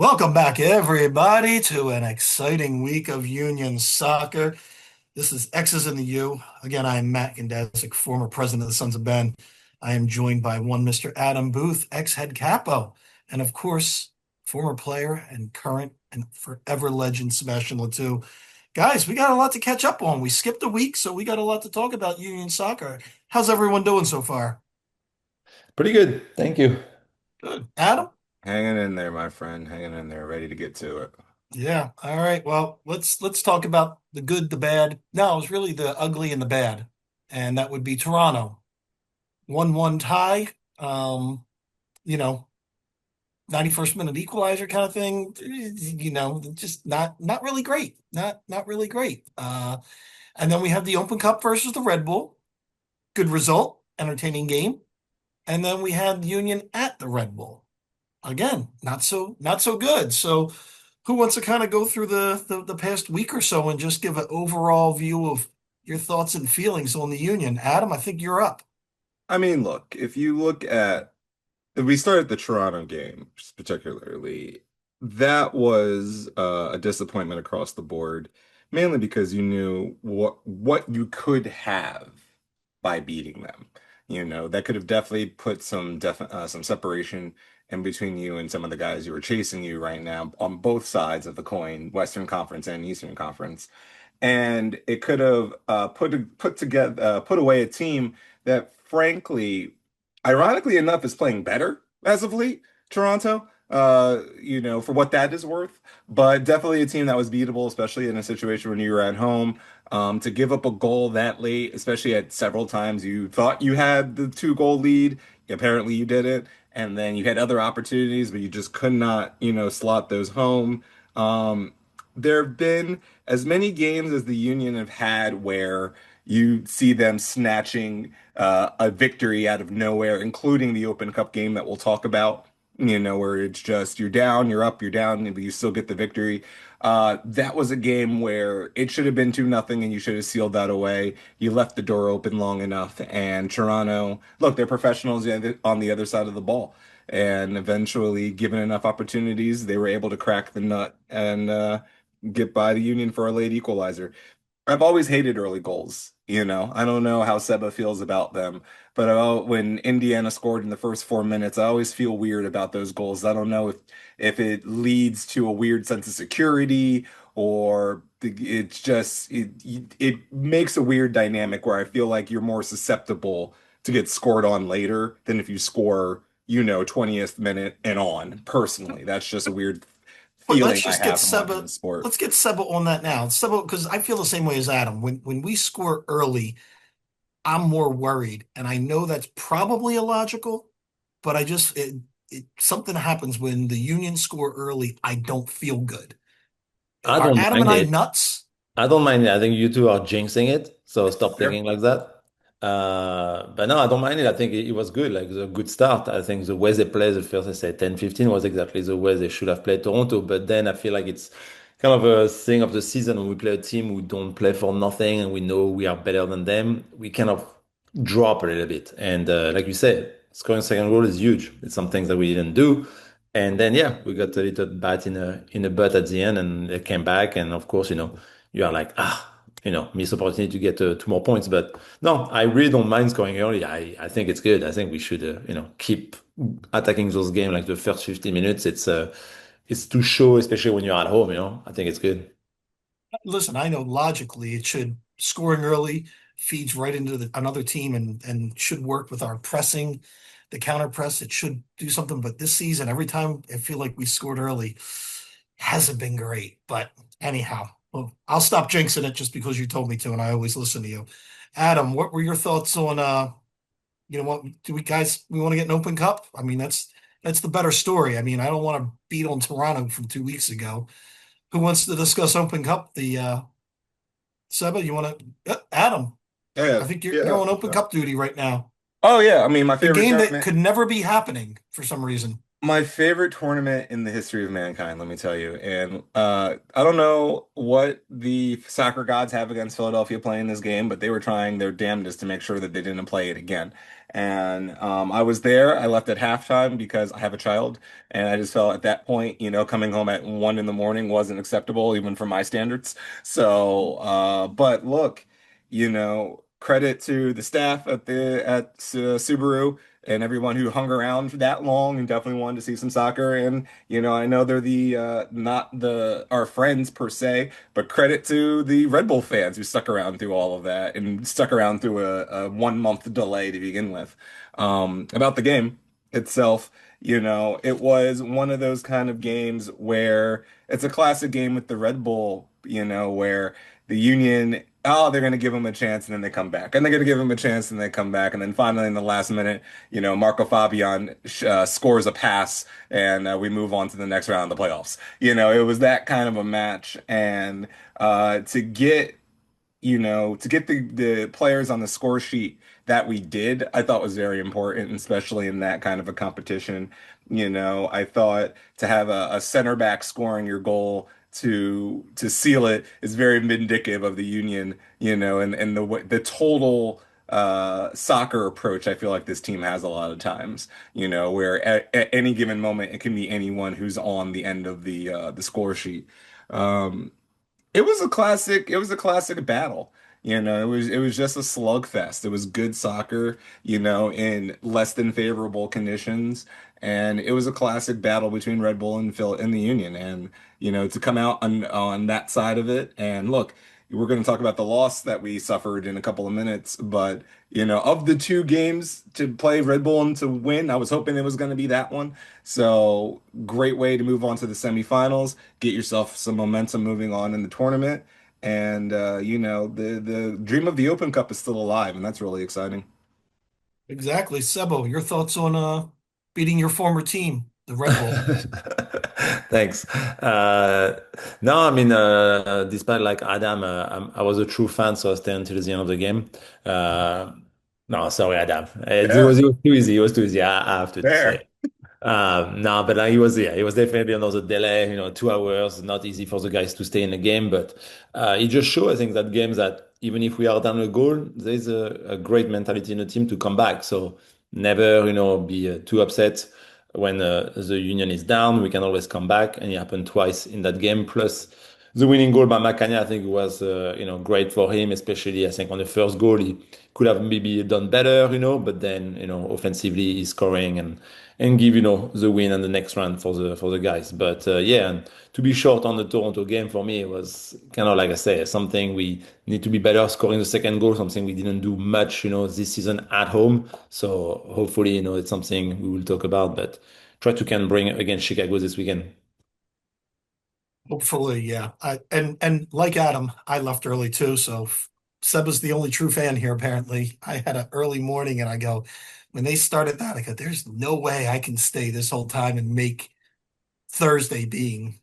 Welcome back, everybody, to an exciting week of Union soccer. This is X's in the U. Again, I'm Matt Gandesic, former president of the Sons of Ben. I am joined by one Mr. Adam Booth, ex-head capo, and of course, former player and current and forever legend Sebastian Latou. Guys, we got a lot to catch up on. We skipped a week, so we got a lot to talk about Union soccer. How's everyone doing so far? Pretty good. Thank you. Good. Adam? Hanging in there, my friend. Hanging in there, ready to get to it. Yeah. All right. Well, let's talk about the good, the bad. No, it was really the ugly and the bad, and that would be Toronto. 1-1 tie. Um, you know, 91st minute equalizer kind of thing. Just not really great. Not really great. And then we have the Open Cup versus the Red Bull. Good result, entertaining game. And then we had Union at the Red Bull. Again, not so good. So who wants to kind of go through the past week or so and just give an overall view of your thoughts and feelings on the Union? Adam, I think you're up. I mean, look, if we start at the Toronto game, particularly, that was a disappointment across the board, mainly because you knew what you could have by beating them. That could have definitely put some separation in between you and some of the guys who are chasing you right now on both sides of the coin, Western Conference and Eastern Conference. And it could have put away a team that, frankly, ironically enough, is playing better as of late. Toronto, for what that is worth, but definitely a team that was beatable, especially in a situation when you were at home. To give up a goal that late, especially at several times you thought you had the two-goal lead, apparently you didn't, and then you had other opportunities, but you just could not, slot those home. There have been as many games as the Union have had where you see them snatching a victory out of nowhere, including the Open Cup game that we'll talk about, where it's just you're down, you're up, you're down, but you still get the victory. That was a game where it should have been 2-0 and you should have sealed that away. You left the door open long enough, and Toronto, look, they're professionals on the other side of the ball. And eventually, given enough opportunities, they were able to crack the nut and get by the Union for a late equalizer. I've always hated early goals. I don't know how Seba feels about them, but when Indiana scored in the first 4 minutes, I always feel weird about those goals. I don't know if it leads to a weird sense of security or it makes a weird dynamic where I feel like you're more susceptible to get scored on later than if you score, 20th minute and on. Personally, that's just a weird But let's feeling I just get have from watching Seba. the sport. Let's get Seba on that now. Seba, because I feel the same way as Adam. When we score early, I'm more worried, and I know that's probably illogical, but something happens when the Union score early. I don't feel good. I Are don't Adam and mind I it. nuts? I don't mind it. I think you two are jinxing it, so stop Fair. thinking like that. But no, I don't mind it. I think it was good, like a good start. I think the way they played the first, I say 10, 15 was exactly the way they should have played Toronto. But then I feel like it's kind of a thing of the season when we play a team who don't play for nothing and we know we are better than them. We kind of drop a little bit. And like you said, scoring second goal is huge. It's something that we didn't do. And then yeah, we got a little bat in a butt at the end, and they came back. And of course, you are like, missed opportunity to get 2 more points. But no, I really don't mind scoring early. I think it's good. I think we should, keep attacking those games like the first 50 minutes. It's to show, especially when you're at home, I think it's good. Listen, I know logically it should scoring early feeds right into another team and should work with our pressing, the counter press. It should do something. But this season, every time I feel like we scored early, hasn't been great. But anyhow, well, I'll stop jinxing it just because you told me to, and I always listen to you. Adam, what were your thoughts on what do we want to get an Open Cup? I mean, that's the better story. I mean, I don't want to beat on Toronto from 2 weeks ago. Who wants to discuss Open Cup? The Seba, you want to? Adam, Yeah, I think you're yeah. on Open Cup duty right now. Oh yeah, I mean my The favorite game that tournament. could never be happening for some reason. My favorite tournament in the history of mankind, let me tell you. And I don't know what the soccer gods have against Philadelphia playing this game, but they were trying their damnedest to make sure that they didn't play it again. And I was there. I left at halftime because I have a child, and I just felt at that point, coming home at 1 in the morning wasn't acceptable, even for my standards. So, but look, credit to the staff at Subaru and everyone who hung around for that long and definitely wanted to see some soccer. And I know they're the not the our friends per se, but credit to the Red Bull fans who stuck around through all of that and stuck around through a 1 month delay to begin with. About the game itself, it was one of those kind of games where it's a classic game with the Red Bull, where the Union, oh, they're going to give them a chance and then they come back. And they're going to give them a chance and they come back. And then finally, in the last minute, Marco Fabian scores a pass and we move on to the next round of the playoffs. It was that kind of a match. And to get the players on the score sheet that we did, I thought was very important, especially in that kind of a competition. I thought to have a center back scoring your goal to seal it is very indicative of the Union, and the total soccer approach I feel like this team has a lot of times, where at any given moment it can be anyone who's on the end of the score sheet. Um, it was a classic battle. It was just a slugfest. It was good soccer, in less than favorable conditions. And it was a classic battle between Red Bull and Phil and the Union. And, to come out on that side of it. And look, we're going to talk about the loss that we suffered in a couple of minutes, but of the two games to play Red Bull and to win, I was hoping it was going to be that one. So great way to move on to the semifinals, get yourself some momentum moving on in the tournament. And the dream of the Open Cup is still alive, and that's really exciting. Exactly. Sebo, your thoughts on beating your former team, the Red Bull? Thanks. No, I mean, despite like Adam, I was a true fan, so I stayed until the end of the game. Uh, no, sorry, Adam. Fair, It was too easy. It was too easy. I have to fair. say. No, but he was, yeah, it was definitely another delay, 2 hours, not easy for the guys to stay in the game, but it just shows, I think, that games that even if we are down a goal, there's a great mentality in the team to come back. So never, be too upset when the Union is down. We can always come back, and it happened twice in that game. Plus, the winning goal by Makanya, I think, was, great for him, especially, I think, on the first goal, he could have maybe done better, but then, offensively, he's scoring and give the win and the next round for the guys. But yeah, and to be short on the Toronto game for me it was kind of like I say something we need to be better scoring the second goal, something we didn't do much this season at home. So hopefully it's something we will talk about, but try to can bring against Chicago this weekend. Hopefully, yeah. And like Adam, I left early too, so Seb was the only true fan here, apparently. I had an early morning and I go, when they started that, I go, there's no way I can stay this whole time and make Thursday being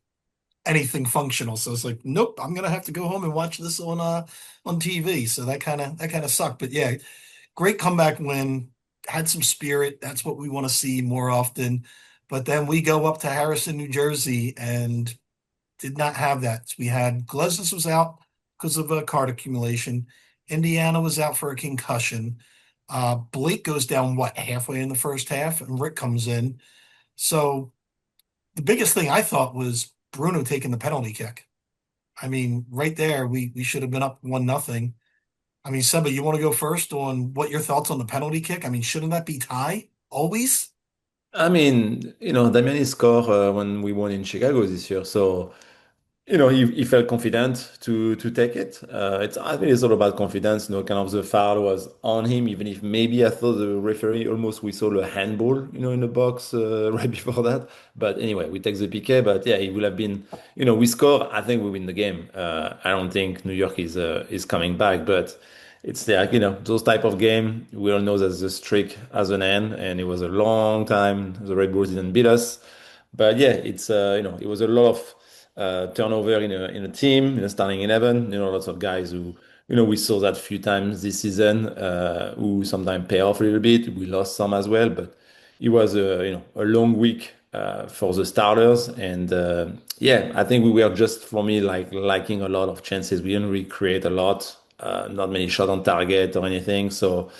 anything functional. So it's like, nope, I'm gonna have to go home and watch this on TV. So that kind of sucked. But yeah, great comeback win. Had some spirit. That's what we want to see more often. But then we go up to Harrison, New Jersey, and did not have that. We had Glesnes was out because of a card accumulation. Indiana was out for a concussion. Blake goes down, what, halfway in the first half, and Rick comes in. So the biggest thing I thought was Bruno taking the penalty kick. I mean, right there, we should have been up 1-0. I mean, Seba, you want to go first on what your thoughts on the penalty kick? I mean, shouldn't that be tie always? I mean, Damiani scored when we won in Chicago this year, so he felt confident to take it. I think it's all about confidence. Kind of the foul was on him, even if maybe I thought the referee almost whistled a handball, in the box right before that. But anyway, we take the PK. But yeah, it would have been, we score. I think we win the game. I don't think New York is coming back, but it's like those type of game. We all know that the streak has an end, and it was a long time. The Red Bulls didn't beat us. But yeah, it's it was a lot of turnover in a team, in a starting 11. Lots of guys who, we saw that a few times this season, who sometimes pay off a little bit. We lost some as well, but it was a long week for the starters. And yeah, I think we were just for me like liking a lot of chances. We didn't really create a lot, not many shot on target or anything. So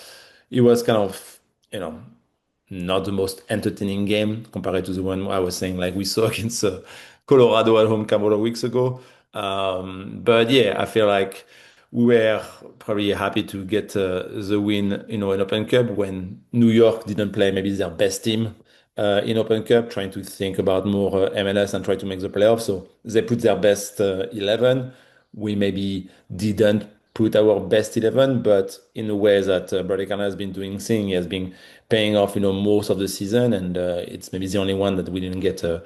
it was kind of, you know, not the most entertaining game compared to the one I was saying like we saw against Colorado at home a couple of weeks ago. But yeah, I feel like we were probably happy to get the win, in Open Cup when New York didn't play maybe their best team in Open Cup, trying to think about more MLS and try to make the playoffs. So they put their best 11. We maybe didn't put our best 11, but in a way that Brady Kana has been doing thing, he has been paying off, most of the season, and it's maybe the only one that we didn't get a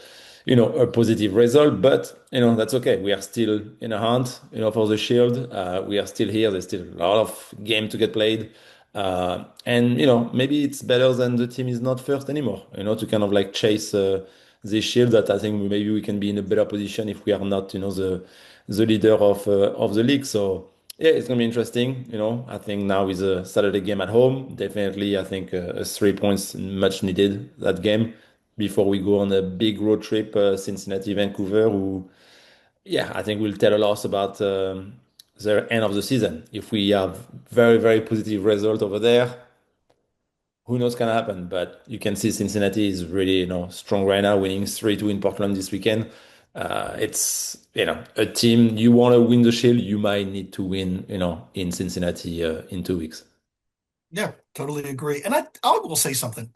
positive result, but that's okay. We are still in a hunt, for the Shield. We are still here. There's still a lot of game to get played, and maybe it's better than the team is not first anymore. To kind of like chase the Shield. That I think maybe we can be in a better position if we are not, the leader of the league. So. Yeah, it's gonna be interesting. I think now is a Saturday game at home. Definitely, I think a 3 points much needed that game before we go on a big road trip, Cincinnati, Vancouver. Who, yeah, I think will tell a lot about the end of the season. If we have very, very positive result over there, who knows can happen? But you can see Cincinnati is really, strong right now, winning 3-2 in Portland this weekend. It's, a team you want to win the Shield, you might need to win, in Cincinnati in 2 weeks. Yeah, totally agree. And I will say something.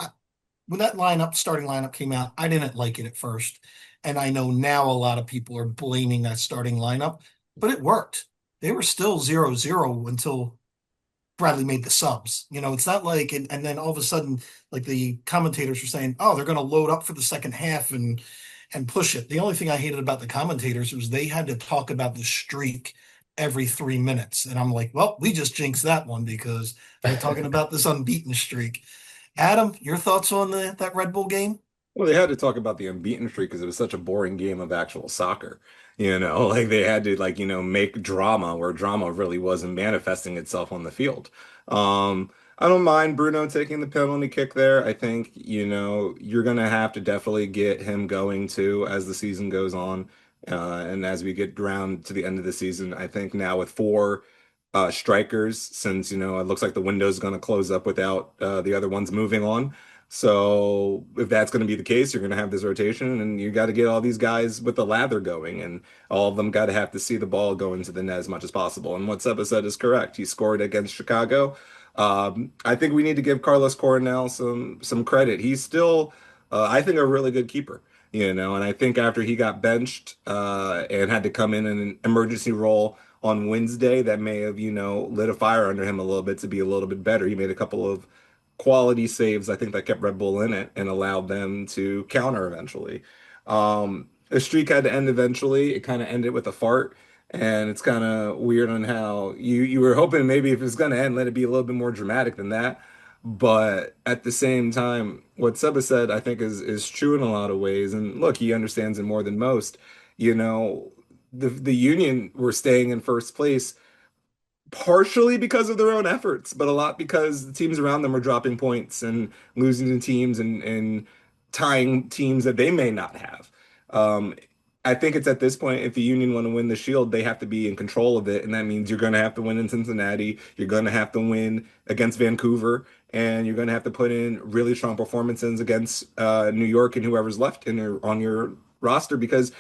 When that starting lineup came out, I didn't like it at first. And I know now a lot of people are blaming that starting lineup, but it worked. They were still 0-0 until Bradley made the subs. It's not like, and then all of a sudden, like the commentators were saying, oh, they're going to load up for the second half and push it. The only thing I hated about the commentators was they had to talk about the streak every 3 minutes. And I'm like, well, we just jinxed that one because they're talking about this unbeaten streak. Adam, your thoughts on that Red Bull game? Well, they had to talk about the unbeaten streak because it was such a boring game of actual soccer. Like they had to make drama where drama really wasn't manifesting itself on the field. I don't mind Bruno taking the penalty kick there. I think, you're gonna have to definitely get him going too as the season goes on. And as we get around to the end of the season, I think now with four strikers, since it looks like the window's gonna close up without the other ones moving on. So if that's going to be the case, you're going to have this rotation, and you got to get all these guys with the lather going, and all of them got to have to see the ball go into the net as much as possible. And what Seba said is correct. He scored against Chicago. I think we need to give Carlos Coronel some credit. He's still, I think, a really good keeper. And I think after he got benched and had to come in an emergency role on Wednesday, that may have, lit a fire under him a little bit to be a little bit better. He made a couple of quality saves, I think, that kept Red Bull in it and allowed them to counter eventually. The streak had to end eventually. It kind of ended with a fart, and it's kind of weird on how you were hoping maybe if it's going to end, let it be a little bit more dramatic than that. But at the same time, what Seba said, I think, is true in a lot of ways. And look, he understands it more than most. You know, the Union were staying in first place partially because of their own efforts, but a lot because the teams around them are dropping points and losing to teams and tying teams that they may not have. Um, I think it's at this point, if the Union want to win the Shield, they have to be in control of it, and that means you're going to have to win in Cincinnati, you're going to have to win against Vancouver, and you're going to have to put in really strong performances against New York and whoever's left on your roster because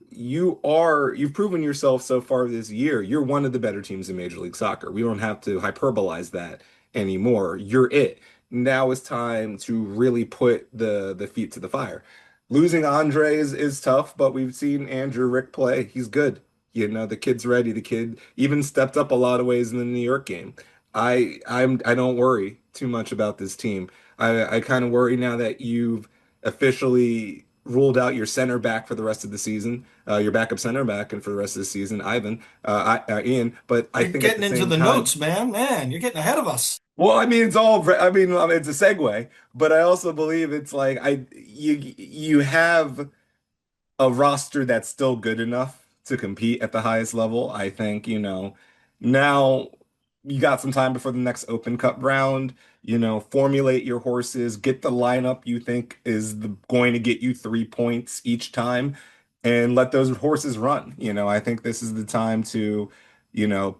you've proven yourself so far this year. You're one of the better teams in Major League Soccer. We don't have to hyperbolize that anymore. You're it. Now it's time to really put the feet to the fire. Losing Andre is tough, but we've seen Andrew Rick play. He's good. The kid's ready. The kid even stepped up a lot of ways in the New York game. I don't worry too much about this team. I kind of worry now that you've officially ruled out your center back for the rest of the season, your backup center back, and for the rest of the season, Ian. But I You're think at the getting into same the time, notes, man. Man, you're getting ahead of us. well, I mean, it's all. It's a segue, but I also believe it's like you have a roster that's still good enough to compete at the highest level. I think, now you got some time before the next Open Cup round. Formulate your horses, get the lineup you think is going to get you 3 points each time, and let those horses run. I think this is the time to, you know,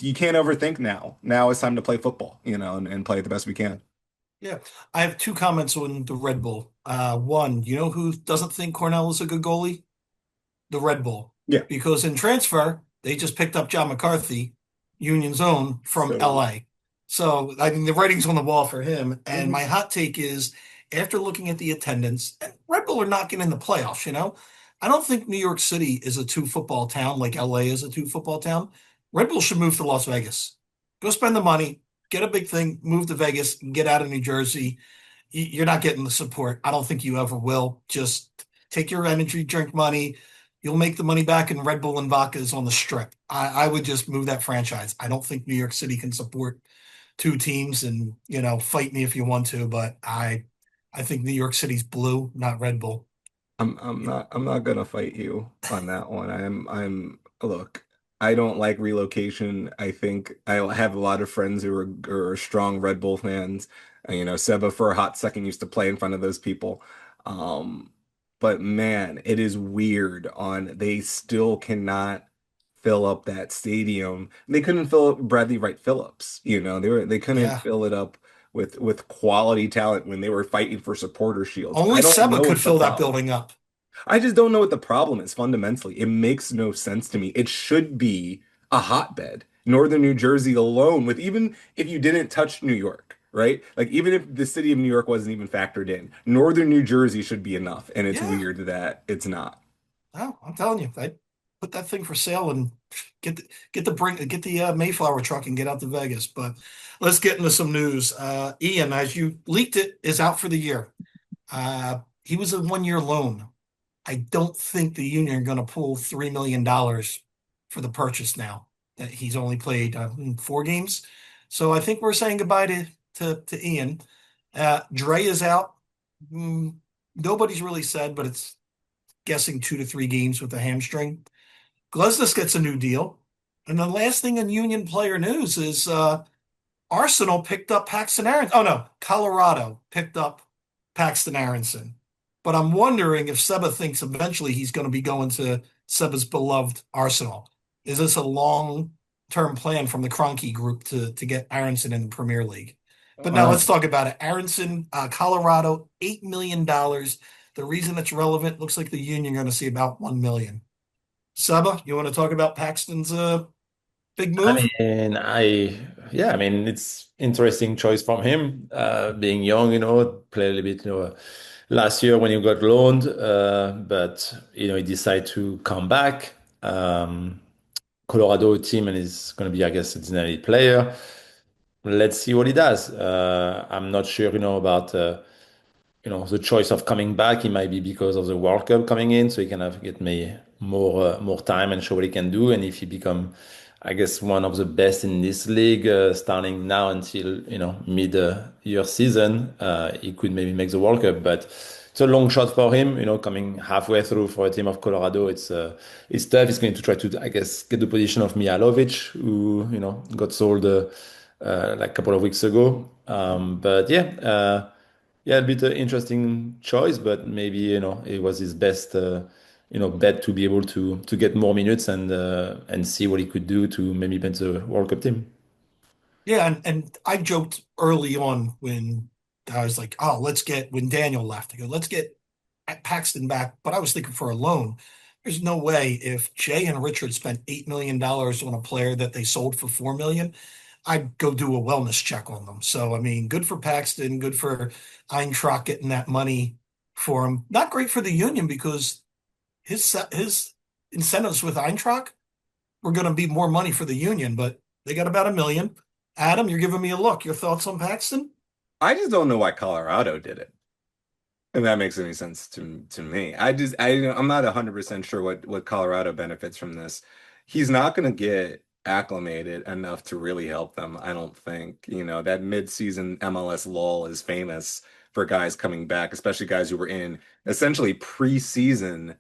you can't overthink now. Now it's time to play football, and play it the best we can. Yeah, I have two comments on the Red Bull. One, you know who doesn't think Cornell is a good goalie? The Red Bull, Yeah. because in transfer they just picked up John McCarthy, Union's own from So, LA. So I mean the writing's on the wall for him. And mhm. my hot take is after looking at the attendance, and Red Bull are knocking in the playoffs, you know. I don't think New York City is a two football town like LA is a two football town. Red Bull should move to Las Vegas. Go spend the money, get a big thing, move to Vegas, and get out of New Jersey. You're not getting the support. I don't think you ever will. Just take your energy drink money. You'll make the money back in Red Bull and vodkas on the strip. I would just move that franchise. I don't think New York City can support two teams and, fight me if you want to, but I think New York City's blue, not Red Bull. I'm not gonna fight you on that one. Look, I don't like relocation. I think I have a lot of friends who are strong Red Bull fans. Seba for a hot second used to play in front of those people. Um, but man, it is weird they still cannot fill up that stadium. They couldn't fill up Bradley Wright Phillips, they couldn't Yeah. fill it up with quality talent when they were fighting for supporter shields. I Only don't Seba know could what the fill that problem. building up. I just don't know what the problem is fundamentally. It makes no sense to me. It should be a hotbed. Northern New Jersey alone, with even if you didn't touch New York, right? Like even if the city of New York wasn't even factored in, Northern New Jersey should be enough. And it's Yeah. weird that it's not. Oh, I'm telling you, I put that thing for sale and get the Mayflower truck and get out to Vegas. But let's get into some news. Ian, as you leaked it, is out for the year. He was a 1 year loan. I don't think the Union are going to pull $3 million for the purchase now that he's only played 4 games. So I think we're saying goodbye to Ian. Dre is out. Mm, Nobody's really said, but it's guessing 2 to 3 games with a hamstring. Glesnes gets a new deal. And the last thing in Union player news is Arsenal picked up Paxton Aronson. Oh no, Colorado picked up Paxton Aronson. But I'm wondering if Seba thinks eventually he's going to be going to Seba's beloved Arsenal. Is this a long-term plan from the Kroenke group to get Aronson in the Premier League? But now let's Um, talk about it. Aronson, Colorado, $8 million. The reason it's relevant looks like the Union are going to see about 1 million. Seba, you want to talk about Paxton's big I move? mean, yeah, I mean, it's interesting choice from him, being young, play a little bit, last year when he got loaned, but, he decided to come back. Um, Colorado team and is going to be, I guess, a Cincinnati player. Let's see what he does. I'm not sure, about the choice of coming back. It might be because of the World Cup coming in, so he can have get me more time and show what he can do. And if he become, I guess, one of the best in this league, starting now until mid year season, he could maybe make the World Cup. But it's a long shot for him. Coming halfway through for a team of Colorado, it's tough. He's going to try to, I guess, get the position of Mihalovic, who got sold like a couple of weeks ago. But yeah. Yeah, a bit interesting choice, but maybe it was his best bet to be able to get more minutes and see what he could do to maybe make the World Cup team. Yeah, and I joked early on when I was like, oh, when Daniel left, I go, let's get Paxton back. But I was thinking for a loan. There's no way if Jay and Richard spent $8 million on a player that they sold for 4 million, I'd go do a wellness check on them. So I mean, good for Paxton, good for Eintracht getting that money for him. Not great for the Union because his incentives with Eintracht were going to be more money for the Union, but they got about 1 million. Adam, you're giving me a look. Your thoughts on Paxton? I just don't know why Colorado did it. If that makes any sense to me. I'm not 100% sure what Colorado benefits from this. He's not going to get acclimated enough to really help them, I don't think. That mid-season MLS lull is famous for guys coming back, especially guys who were in essentially preseason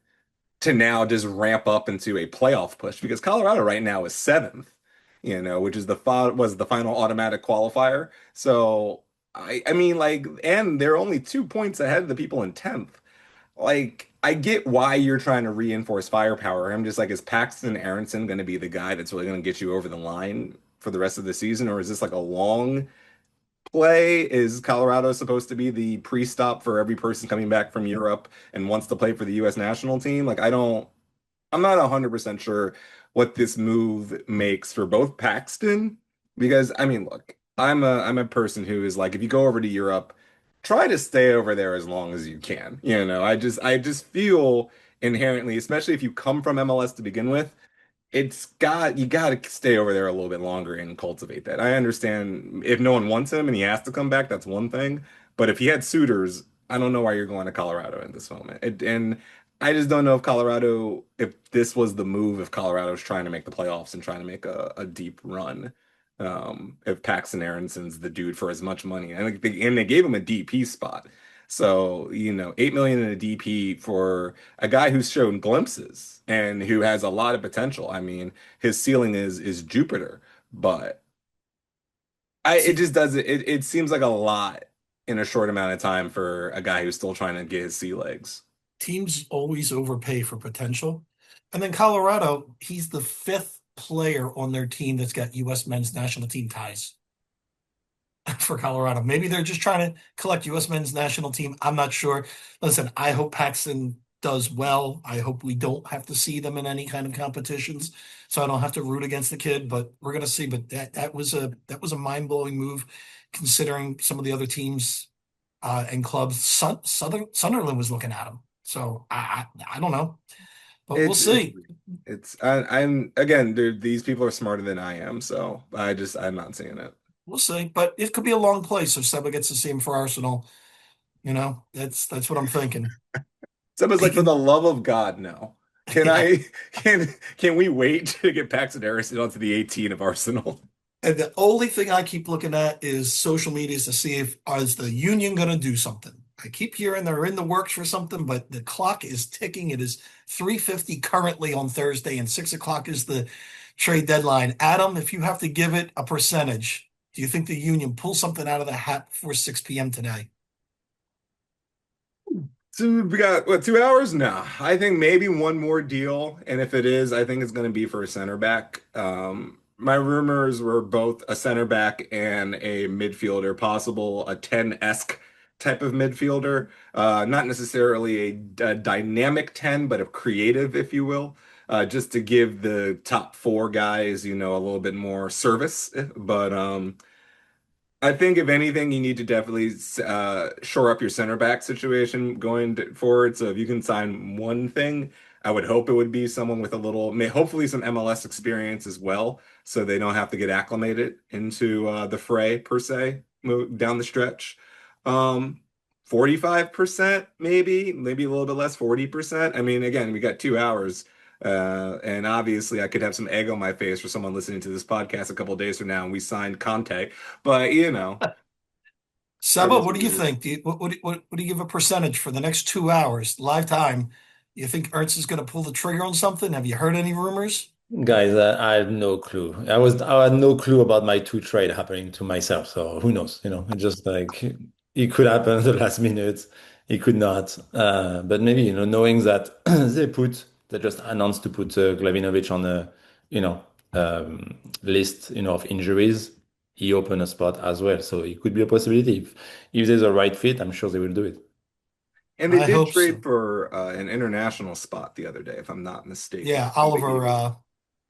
to now just ramp up into a playoff push because Colorado right now is seventh. which is was the final automatic qualifier. So I mean like, and they're only 2 points ahead of the people in 10th. Like, I get why you're trying to reinforce firepower. I'm just like, is Paxton Aronson going to be the guy that's really going to get you over the line for the rest of the season, or is this like a long play? Is Colorado supposed to be the pre-stop for every person coming back from Europe and wants to play for the U.S. national team? Like, I'm not 100% sure what this move makes for both Paxton, because I mean, look, I'm a person who is like, if you go over to Europe, try to stay over there as long as you can. I just feel inherently, especially if you come from MLS to begin with, you got to stay over there a little bit longer and cultivate that. I understand if no one wants him and he has to come back, that's one thing. But if he had suitors, I don't know why you're going to Colorado in this moment. And I just don't know if this was the move, if Colorado's trying to make the playoffs and trying to make a deep run. If Paxton Aronson's the dude for as much money. And they gave him a DP spot. So, 8 million in a DP for a guy who's shown glimpses and who has a lot of potential. I mean, his ceiling is Jupiter, but it See, just doesn't it seems like a lot in a short amount of time for a guy who's still trying to get his sea legs. teams always overpay for potential. And then Colorado, he's the fifth player on their team that's got U.S. men's national team ties for Colorado. Maybe they're just trying to collect U.S. men's national team. I'm not sure. Listen, I hope Paxton does well. I hope we don't have to see them in any kind of competitions, so I don't have to root against the kid. But we're gonna see. But that was a mind-blowing move, considering some of the other teams and clubs. Sunderland was looking at him. So I don't know, but we'll It's see. I'm again, dude, these people are smarter than I am, so I'm not seeing it. We'll see. But it could be a long place if Seba gets to see him for Arsenal. That's what I'm thinking. Someone's He like, for the can. love of God, no. Can Yeah. I can we wait to get Paxton Harrison onto the 18 of Arsenal? And the only thing I keep looking at is social medias to see if is the union going to do something. I keep hearing they're in the works for something, but the clock is ticking. It is 3:50 currently on Thursday, and 6 o'clock is the trade deadline. Adam, if you have to give it a percentage, do you think the union pulls something out of the hat before 6 p.m. today? So we got what, 2 hours? No, I think maybe one more deal, and if it is, I think it's going to be for a center back. My rumors were both a center back and a midfielder, possible a 10-esque type of midfielder, not necessarily a dynamic 10, but a creative, if you will, just to give the top four guys, a little bit more service. But I think if anything, you need to definitely shore up your center back situation forward. So if you can sign one thing, I would hope it would be someone with a little, hopefully some MLS experience as well, so they don't have to get acclimated into the fray per se, down the stretch. 45% maybe a little bit less, 40%. I mean, again, we got 2 hours. And obviously, I could have some egg on my face for someone listening to this podcast a couple of days from now, and we signed Conte. But it Seba, is what what do you it is. think? What do you give a percentage for the next 2 hours, live time? You think Ernst is going to pull the trigger on something? Have you heard any rumors? Guys, I have no clue. I had no clue about my two trade happening to myself. So who knows? It's just like it could happen at the last minute. It could not. But maybe, knowing that they just announced to put Glavinovic on the, you know, list, of injuries. He opened a spot as well. So it could be a possibility. If there's a right fit, I'm sure they will do it. And they I did hope trade so. for an international spot the other day, if I'm not mistaken. Yeah, I think they gave Oliver it.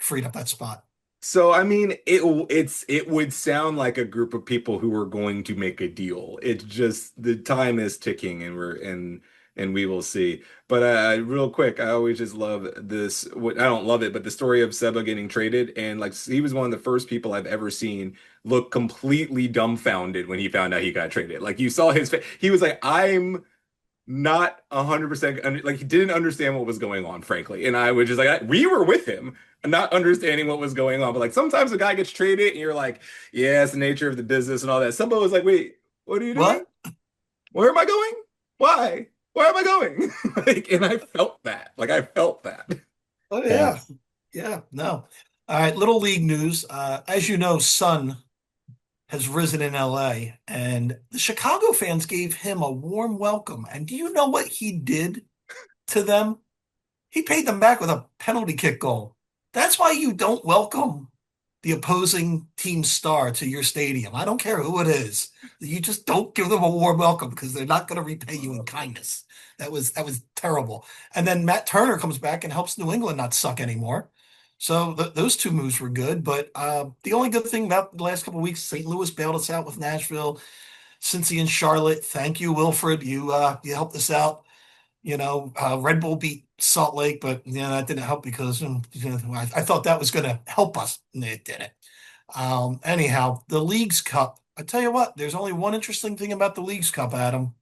freed up that spot. So I mean, it would sound like a group of people who are going to make a deal. It's just the time is ticking, and we will see. But real quick, I always just love this. What I don't love it, but the story of Seba getting traded, and like he was one of the first people I've ever seen look completely dumbfounded when he found out he got traded. Like you saw his face, he was like, "I'm." Not 100% like he didn't understand what was going on, frankly. And I was just like, we were with him, not understanding what was going on. But like sometimes a guy gets traded and you're like, yeah, it's the nature of the business and all that. Somebody was like, wait, what are you doing? What? Where am I going? Why? Where am I going? Like, and I felt that. Like I felt that. Oh Yeah. yeah, yeah. No. All right, little league news. As you know, Sun has risen in LA, and the Chicago fans gave him a warm welcome. And do you know what he did to them? He paid them back with a penalty kick goal. That's why you don't welcome the opposing team star to your stadium. I don't care who it is. You just don't give them a warm welcome because they're not going to repay you in kindness. That was terrible. And then Matt Turner comes back and helps New England not suck anymore. So those two moves were good. But the only good thing about the last couple of weeks, St. Louis bailed us out with Nashville, Cincy and Charlotte. Thank you, Wilfred. You helped us out. Red Bull beat Salt Lake, but that didn't help because I thought that was going to help us, and it didn't. Anyhow, the Leagues Cup. I tell you what, there's only one interesting thing about the Leagues Cup, Adam,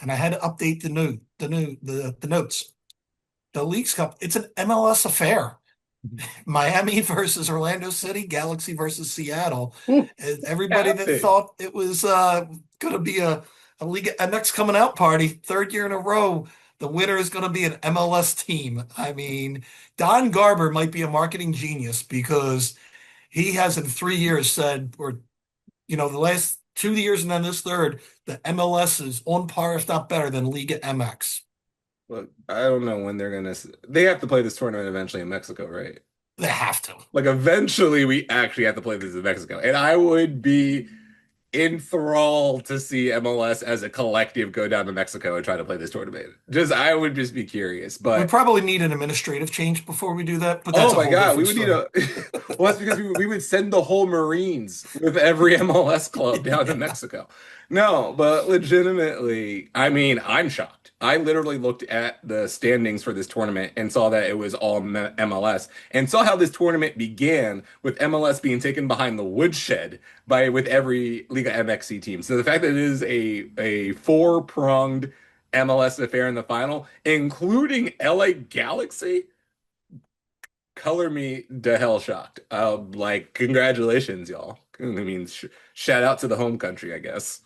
and I had to update the notes. The Leagues Cup, it's an MLS affair. Miami versus Orlando City, Galaxy versus Seattle. Ooh, And everybody that happy. thought it was going to be a league a next coming out party, third year in a row, the winner is going to be an MLS team. I mean, Don Garber might be a marketing genius because he has in 3 years said, or the last 2 years and then this third, the MLS is on par, if not better, than Liga MX. Look, I don't know when they're gonna. They have to play this tournament eventually in Mexico, right? They have to. Like eventually, we actually have to play this in Mexico, and I would be enthralled to see MLS as a collective go down to Mexico and try to play this tournament. I would just be curious. We But probably need an administrative change before we do that, but that's oh a my whole God, we different would need story. a. Well, that's because we would send the whole Marines with every MLS club down to Yeah. Mexico. No, but legitimately, I mean, I'm shocked. I literally looked at the standings for this tournament and saw that it was all MLS and saw how this tournament began with MLS being taken behind the woodshed by with every Liga MXC team. So the fact that it is a four-pronged MLS affair in the final, including LA Galaxy, color me the hell shocked. Like, congratulations, y'all. I mean, shout out to the home country, I guess.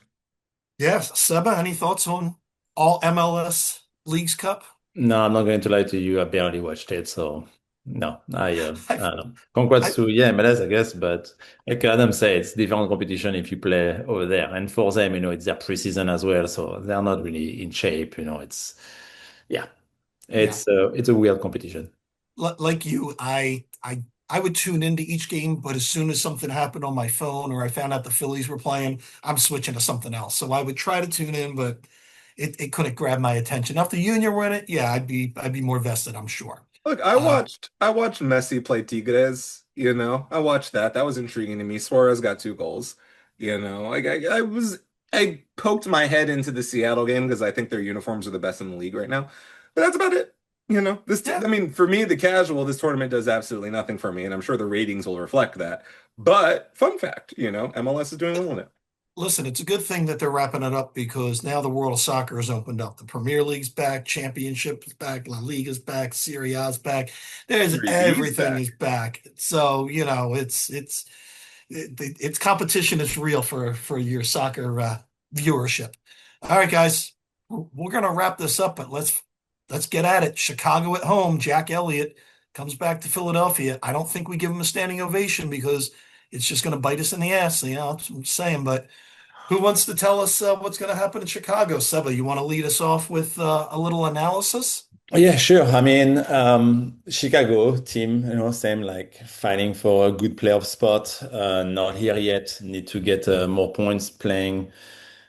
Yes, Seba, any thoughts on all MLS Leagues Cup? No, I'm not going to lie to you. I barely watched it, so no. I, Congrats I, to yeah MLS, I guess, but like Adam said, it's different competition if you play over there, and for them, it's their preseason as well, so they're not really in shape. It's yeah, yeah, it's a weird competition. like you, I would tune into each game, but as soon as something happened on my phone or I found out the Phillies were playing, I'm switching to something else. So I would try to tune in, but it couldn't grab my attention. Now, if the Union were in it, yeah, I'd be more vested, I'm sure. Look, Uh, I watched Messi play Tigres, you know. I watched that. That was intriguing to me. Suarez got 2 goals, you know. I poked my head into the Seattle game because I think their uniforms are the best in the league right now. But that's about it. You know, yeah, I mean, for me, the casual, this tournament does absolutely nothing for me, and I'm sure the ratings will reflect that. But fun fact, MLS is doing well in it. listen, it's a good thing that they're wrapping it up because now the world of soccer has opened up. The Premier League's back, Championship is back, La Liga's back, Serie A's back. There's Serie B's everything back. is back. So, it's competition is real for your soccer viewership. All right, guys, we're gonna wrap this up, but let's get at it. Chicago at home. Jack Elliott comes back to Philadelphia. I don't think we give him a standing ovation because it's just going to bite us in the ass. That's what I'm saying. But who wants to tell us what's going to happen in Chicago? Seba, you want to lead us off with a little analysis? Oh, yeah, sure. I mean, Chicago team, same like fighting for a good playoff spot. Not here yet. Need to get more points playing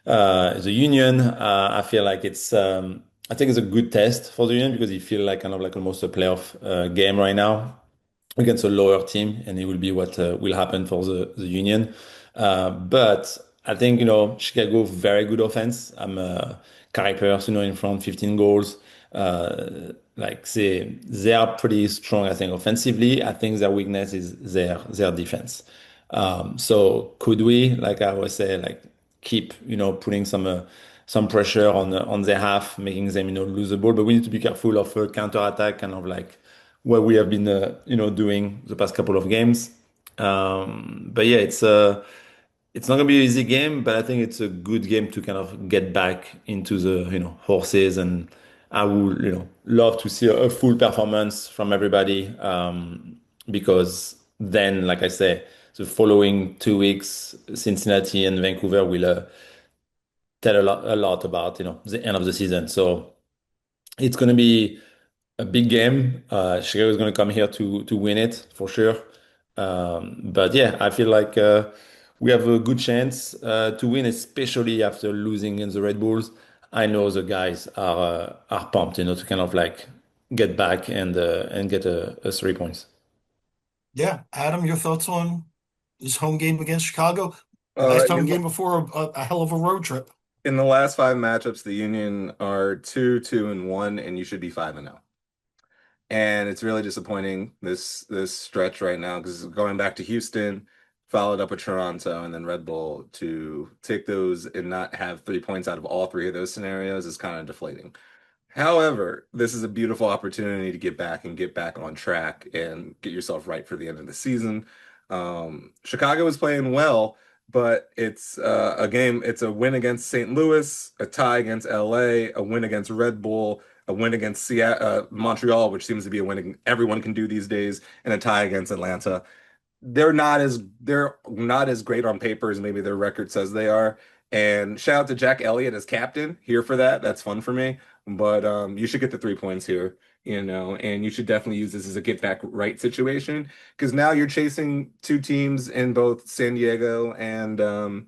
the Union. I feel like I think it's a good test for the Union because you feel like kind of like almost a playoff game right now against a lower team, and it will be what will happen for the Union. But I think, Chicago, very good offense. I'm Caripers, in front, 15 goals. Like they are pretty strong, I think, offensively. I think their weakness is their defense. So could we, like I always say, like keep, putting some pressure on their half, making them, lose the ball. But we need to be careful of a counter attack, kind of like what we have been, doing the past couple of games. But yeah, it's not gonna be an easy game, but I think it's a good game to kind of get back into the, horses. And I would, love to see a full performance from everybody, because Then, like I say, the following 2 weeks, Cincinnati and Vancouver will tell a lot about, the end of the season. So it's going to be a big game. Chicago is going to come here to win it for sure. But yeah, I feel like we have a good chance to win, especially after losing in the Red Bulls. I know the guys are pumped, to kind of like get back and get a 3 points. Yeah, Adam, your thoughts on this home game against Chicago? Uh, Last home in game before a hell of a road trip. in the last five matchups, the Union are 2-2-1, and you should be 5-0. And it's really disappointing this stretch right now because going back to Houston, followed up with Toronto, and then Red Bull to take those and not have 3 points out of all three of those scenarios is kind of deflating. However, this is a beautiful opportunity to get back on track and get yourself right for the end of the season. Chicago is playing well, but it's a game, it's a win against St. Louis, a tie against LA, a win against Red Bull, a win against Montreal, which seems to be a win everyone can do these days, and a tie against Atlanta. They're not as great on paper as maybe their record says they are. And shout out to Jack Elliott as captain, here for that. That's fun for me. But you should get the 3 points here, and you should definitely use this as a get back right situation because now you're chasing two teams in both San Diego and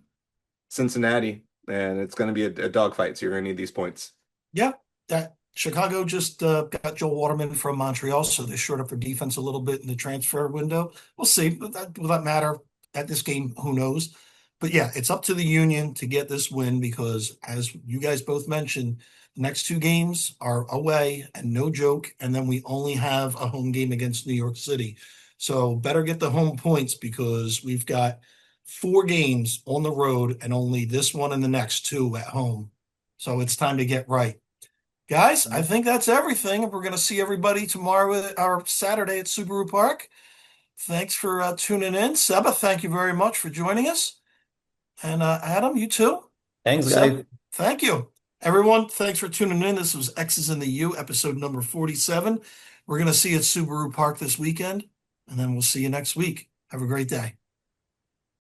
Cincinnati, and it's going to be a dogfight. So you're going to need these points. Yeah, that Chicago just got Joel Waterman from Montreal, so they shored up their defense a little bit in the transfer window. We'll see. But will that matter at this game? Who knows? But yeah, it's up to the Union to get this win because, as you guys both mentioned, the next two games are away and no joke. And then we only have a home game against New York City. So better get the home points because we've got four games on the road and only this one and the next two at home. So it's time to get right. Guys, I think that's everything. We're going to see everybody tomorrow or Saturday at Subaru Park. Thanks for tuning in. Seba, thank you very much for joining us. And Adam, you too. Thanks, Seb, guys. thank you. Everyone, thanks for tuning in. This was X's in the U, episode number 47. We're going to see you at Subaru Park this weekend, and then we'll see you next week. Have a great day.